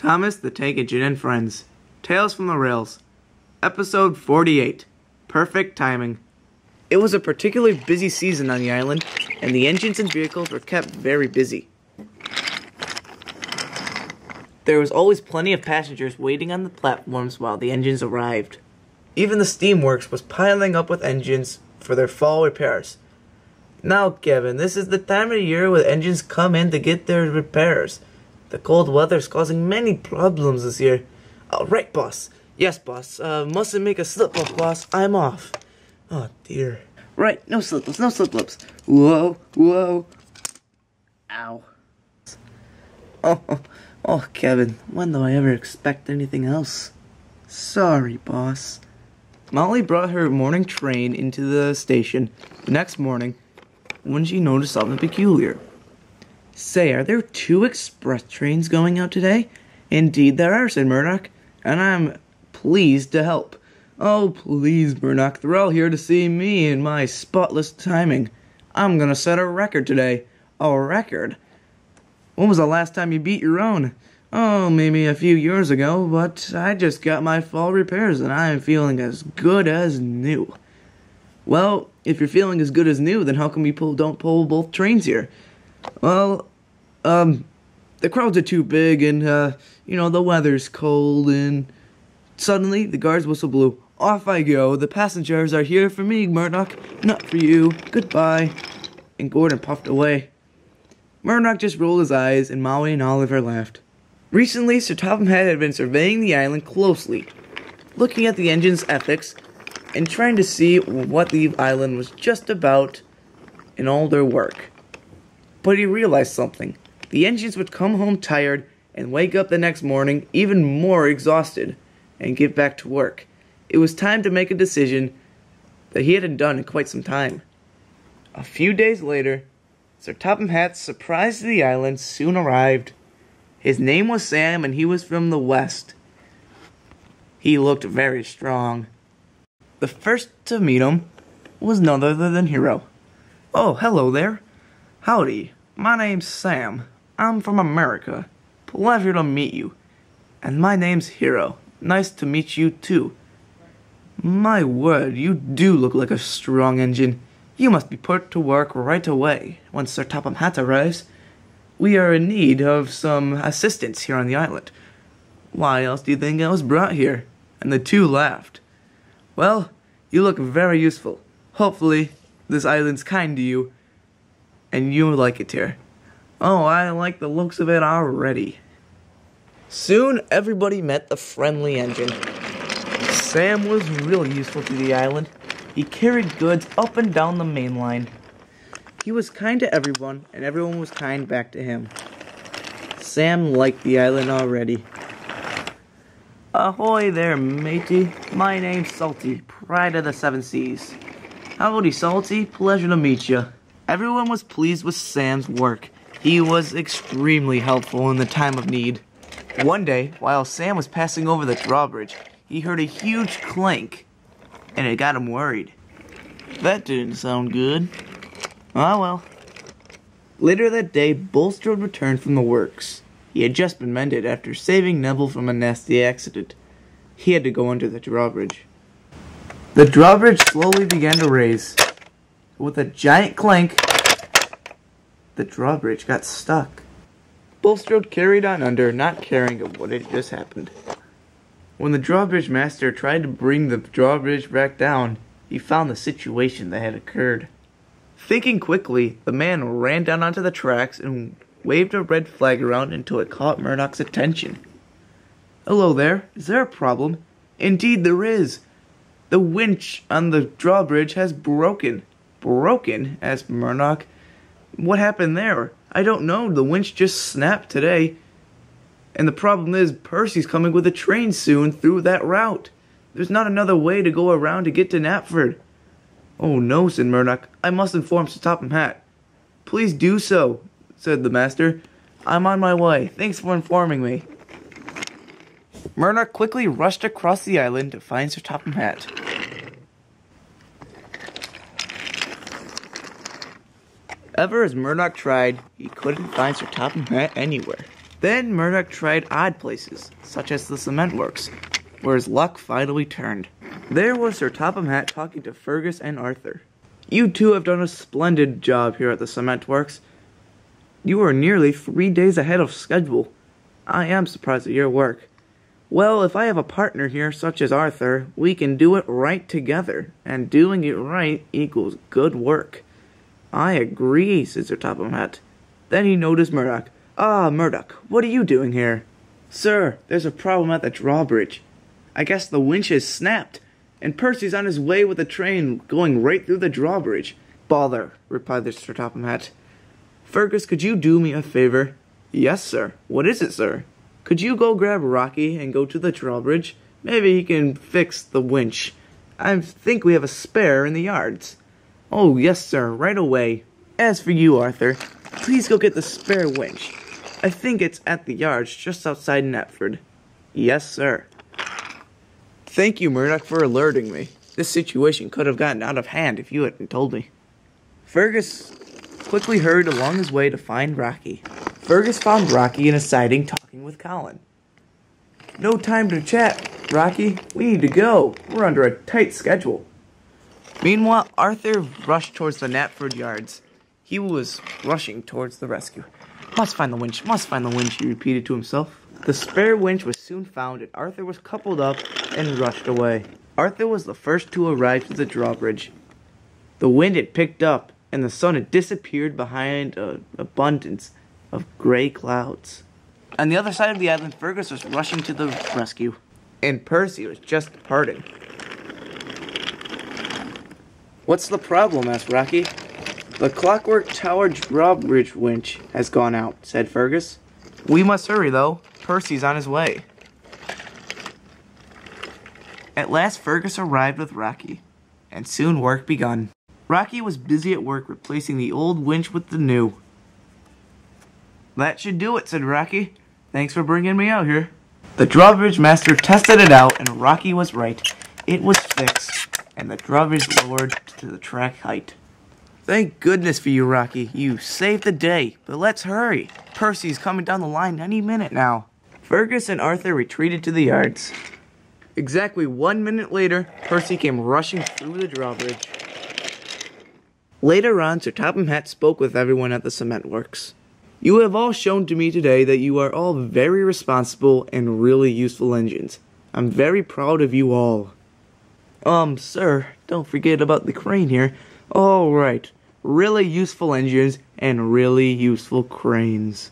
Thomas the Tank Engine and Friends. Tales from the Rails. Episode 48. Perfect timing. It was a particularly busy season on the island, and the engines and vehicles were kept very busy. There was always plenty of passengers waiting on the platforms while the engines arrived. Even the steamworks was piling up with engines for their fall repairs. Now, Kevin, this is the time of year where engines come in to get their repairs. The cold weather's causing many problems this year. Right, boss. Yes, boss. Mustn't make a slip-up, boss. I'm off. Oh, dear. Right, no slip-ups, no slip-ups. Whoa, whoa. Ow. Oh, Kevin, when do I ever expect anything else? Sorry, boss. Molly brought her morning train into the station the next morning when she noticed something peculiar. Say, are there 2 express trains going out today? Indeed there are, said Murdoch, and I'm pleased to help. Oh, please, Murdoch, they're all here to see me and my spotless timing. I'm gonna set a record today. A record? When was the last time you beat your own? Oh, maybe a few years ago, but I just got my fall repairs and I'm feeling as good as new. Well, if you're feeling as good as new, then how come you don't pull both trains here? Well, the crowds are too big and, the weather's cold and... Suddenly, the guard's whistle blew. Off I go. The passengers are here for me, Murdoch, not for you. Goodbye. And Gordon puffed away. Murdoch just rolled his eyes, and Molly and Oliver laughed. Recently, Sir Topham Hatt had been surveying the island closely, looking at the engine's ethics, and trying to see what the island was just about in all their work. But he realized something. The engines would come home tired and wake up the next morning even more exhausted and get back to work. It was time to make a decision that he hadn't done in quite some time. A few days later, Sir Topham Hatt's surprise to the island soon arrived. His name was Sam and he was from the west. He looked very strong. The first to meet him was none other than Hero. Oh, hello there. Howdy, my name's Sam. I'm from America. Pleasure to meet you. And my name's Hero. Nice to meet you too. My word, you do look like a strong engine. You must be put to work right away when Sir Topham Hatt arrives. We are in need of some assistance here on the island. Why else do you think I was brought here? And the two laughed. Well, you look very useful. Hopefully, this island's kind to you, and you like it here. Oh, I like the looks of it already. Soon, everybody met the friendly engine. Sam was really useful to the island. He carried goods up and down the main line. He was kind to everyone, and everyone was kind back to him. Sam liked the island already. Ahoy there, matey. My name's Salty, Pride of the Seven Seas. Howdy, Salty. Pleasure to meet you. Everyone was pleased with Sam's work. He was extremely helpful in the time of need. One day, while Sam was passing over the drawbridge, he heard a huge clank, and it got him worried. That didn't sound good. Ah, well. Later that day, Bulstrode returned from the works. He had just been mended after saving Neville from a nasty accident. He had to go under the drawbridge. The drawbridge slowly began to raise. With a giant clank, the drawbridge got stuck. Bulstrode carried on under, not caring of what had just happened. When the drawbridge master tried to bring the drawbridge back down, he found the situation that had occurred. Thinking quickly, the man ran down onto the tracks and waved a red flag around until it caught Murdoch's attention. Hello there, is there a problem? Indeed there is. The winch on the drawbridge has broken. Broken? Asked Murdoch. What happened there? I don't know, the winch just snapped today. And the problem is, Percy's coming with a train soon through that route. There's not another way to go around to get to Knapford. Oh no, said Murdoch. I must inform Sir Topham Hatt. Please do so, said the master. I'm on my way. Thanks for informing me. Murdoch quickly rushed across the island to find Sir Topham Hatt. Ever as Murdoch tried, he couldn't find Sir Topham Hatt anywhere. Then Murdoch tried odd places, such as the cement works, where his luck finally turned. There was Sir Topham Hatt talking to Fergus and Arthur. You two have done a splendid job here at the cement works. You are nearly 3 days ahead of schedule. I am surprised at your work. Well, if I have a partner here such as Arthur, we can do it right together, and doing it right equals good work. I agree, said Sir Topham Hatt. Then he noticed Murdoch. Ah, Murdoch, what are you doing here? Sir, there's a problem at the drawbridge. I guess the winch has snapped, and Percy's on his way with the train going right through the drawbridge. Bother, replied Sir Topham Hatt. Fergus, could you do me a favor? Yes, sir. What is it, sir? Could you go grab Rocky and go to the drawbridge? Maybe he can fix the winch. I think we have a spare in the yards. Oh, yes, sir, right away. As for you, Arthur, please go get the spare winch. I think it's at the yards just outside Knapford. Yes, sir. Thank you, Murdoch, for alerting me. This situation could have gotten out of hand if you hadn't told me. Fergus quickly hurried along his way to find Rocky. Fergus found Rocky in a siding talking with Colin. No time to chat, Rocky. We need to go. We're under a tight schedule. Meanwhile, Arthur rushed towards the Knapford yards. He was rushing towards the rescue. Must find the winch, he repeated to himself. The spare winch was soon found, and Arthur was coupled up and rushed away. Arthur was the first to arrive to the drawbridge. The wind had picked up, and the sun had disappeared behind an abundance of gray clouds. On the other side of the island, Fergus was rushing to the rescue, and Percy was just departing. What's the problem? Asked Rocky. The clockwork tower drawbridge winch has gone out, said Fergus. We must hurry, though. Percy's on his way. At last, Fergus arrived with Rocky, and soon work begun. Rocky was busy at work replacing the old winch with the new. That should do it, said Rocky. Thanks for bringing me out here. The drawbridge master tested it out, and Rocky was right. It was fixed, and the drawbridge lowered to the track height. Thank goodness for you, Rocky. You saved the day, but let's hurry. Percy's coming down the line any minute now. Fergus and Arthur retreated to the yards. Exactly 1 minute later, Percy came rushing through the drawbridge. Later on, Sir Topham Hatt spoke with everyone at the cement works. You have all shown to me today that you are all very responsible and really useful engines. I'm very proud of you all. Sir, don't forget about the crane here. All right, really useful engines and really useful cranes.